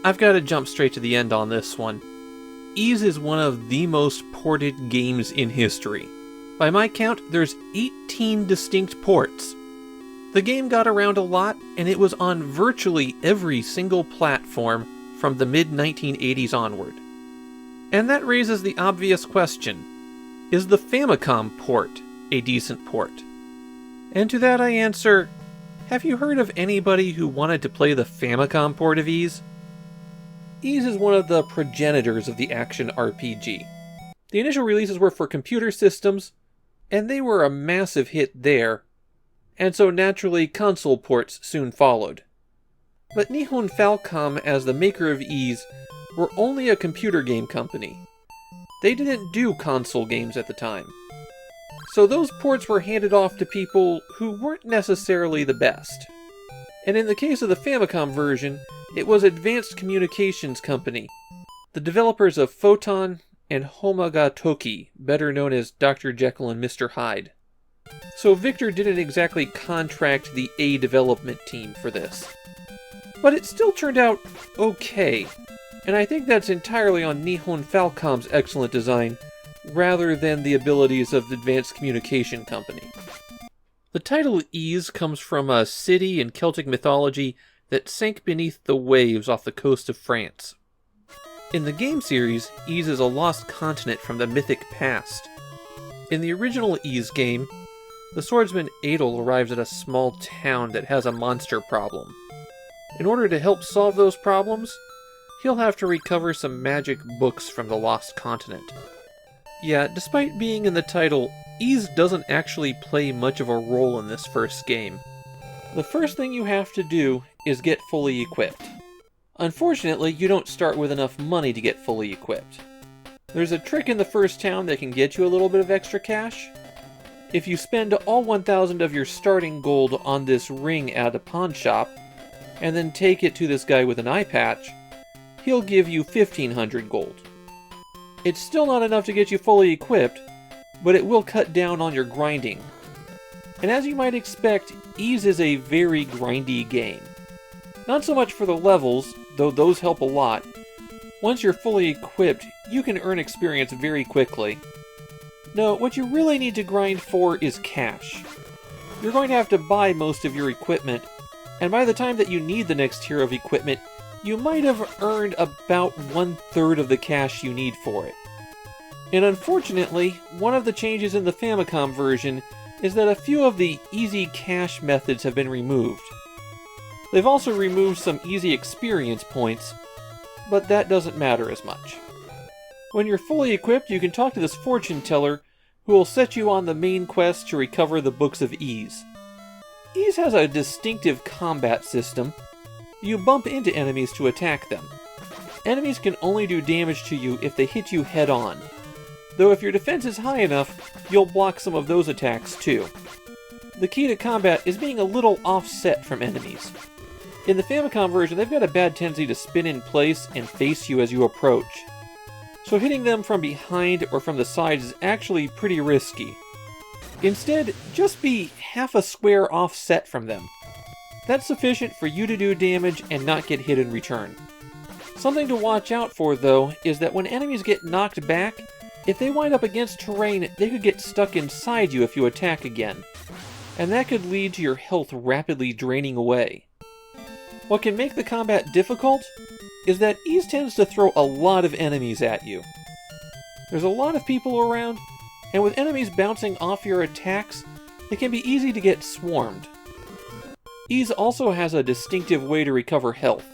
I've got to jump straight to the end on this one. Ys is one of the most ported games in history. By my count, there's 18 distinct ports. The game got around a lot, and it was on virtually every single platform from the mid-1980s onward. And that raises the obvious question, is the Famicom port a decent port? And to that I answer, have you heard of anybody who wanted to play the Famicom port of Ys? Ys is one of the progenitors of the action RPG. The initial releases were for computer systems, and they were a massive hit there, and so naturally console ports soon followed. But Nihon Falcom, as the maker of Ys, were only a computer game company. They didn't do console games at the time. So those ports were handed off to people who weren't necessarily the best. And in the case of the Famicom version, it was Advanced Communications Company, the developers of Photon and Homaga Toki, better known as Dr. Jekyll and Mr. Hyde. So Victor didn't exactly contract the A development team for this. But it still turned out okay, and I think that's entirely on Nihon Falcom's excellent design, rather than the abilities of the Advanced Communication Company. The title Ys comes from a city in Celtic mythology that sank beneath the waves off the coast of France. In the game series, Ys is a lost continent from the mythic past. In the original Ys game, the swordsman Adel arrives at a small town that has a monster problem. In order to help solve those problems, he'll have to recover some magic books from the lost continent. Yeah, despite being in the title, Ys doesn't actually play much of a role in this first game. The first thing you have to do is get fully equipped. Unfortunately, you don't start with enough money to get fully equipped. There's a trick in the first town that can get you a little bit of extra cash. If you spend all 1,000 of your starting gold on this ring at a pawn shop, and then take it to this guy with an eye patch, he'll give you 1,500 gold. It's still not enough to get you fully equipped, but it will cut down on your grinding. And as you might expect, Ys is a very grindy game. Not so much for the levels, though those help a lot. Once you're fully equipped, you can earn experience very quickly. No, what you really need to grind for is cash. You're going to have to buy most of your equipment, and by the time that you need the next tier of equipment, you might have earned about 1/3 of the cash you need for it. And unfortunately, one of the changes in the Famicom version is that a few of the easy cash methods have been removed. They've also removed some easy experience points, but that doesn't matter as much. When you're fully equipped, you can talk to this fortune teller who will set you on the main quest to recover the books of Ys. Ys has a distinctive combat system. You bump into enemies to attack them. Enemies can only do damage to you if they hit you head on, though if your defense is high enough, you'll block some of those attacks too. The key to combat is being a little offset from enemies. In the Famicom version, they've got a bad tendency to spin in place and face you as you approach, so hitting them from behind or from the sides is actually pretty risky. Instead, just be half a square offset from them. That's sufficient for you to do damage and not get hit in return. Something to watch out for, though, is that when enemies get knocked back, if they wind up against terrain, they could get stuck inside you if you attack again, and that could lead to your health rapidly draining away. What can make the combat difficult is that Ys tends to throw a lot of enemies at you. There's a lot of people around, and with enemies bouncing off your attacks, it can be easy to get swarmed. Ys also has a distinctive way to recover health.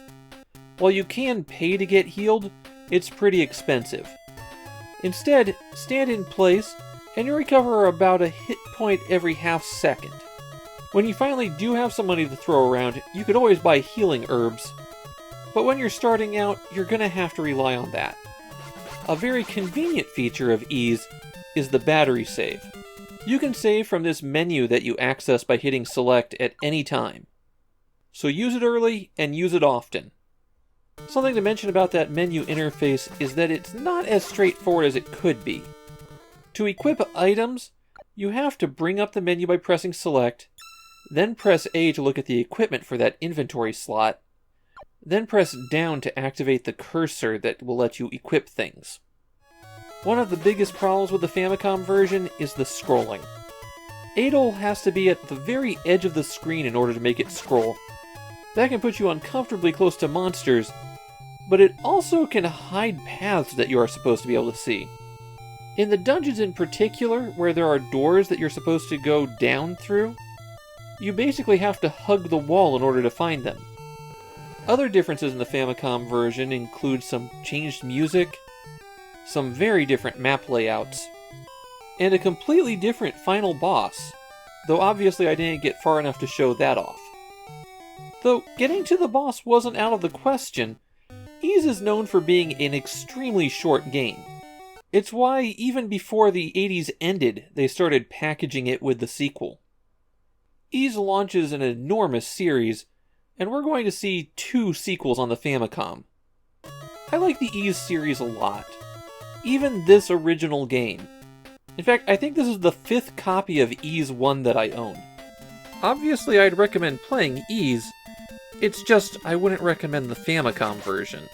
While you can pay to get healed, it's pretty expensive. Instead, stand in place, and you recover about a hit point every half second. When you finally do have some money to throw around, you could always buy healing herbs, but when you're starting out, you're gonna have to rely on that. A very convenient feature of Ys is the battery save. You can save from this menu that you access by hitting select at any time. So use it early and use it often. Something to mention about that menu interface is that it's not as straightforward as it could be. To equip items, you have to bring up the menu by pressing select, then press A to look at the equipment for that inventory slot, Then press down to activate the cursor that will let you equip things. One of the biggest problems with the Famicom version is the scrolling. Adol has to be at the very edge of the screen in order to make it scroll. That can put you uncomfortably close to monsters, but it also can hide paths that you are supposed to be able to see. In the dungeons in particular, where there are doors that you're supposed to go down through, you basically have to hug the wall in order to find them. Other differences in the Famicom version include some changed music, some very different map layouts, and a completely different final boss, though obviously I didn't get far enough to show that off. Though getting to the boss wasn't out of the question, Ys is known for being an extremely short game. It's why even before the 80s ended, they started packaging it with the sequel. Ys launches an enormous series, and we're going to see 2 sequels on the Famicom. I like the Ys series a lot. Even this original game. In fact, I think this is the 5th copy of Ys 1 that I own. Obviously, I'd recommend playing Ys, it's just I wouldn't recommend the Famicom version.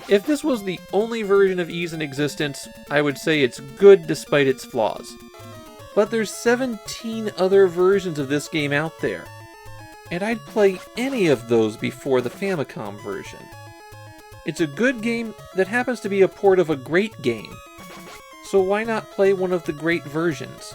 If this was the only version of Ys in existence, I would say it's good despite its flaws. But there's 17 other versions of this game out there, and I'd play any of those before the Famicom version. It's a good game that happens to be a port of a great game, so why not play one of the great versions?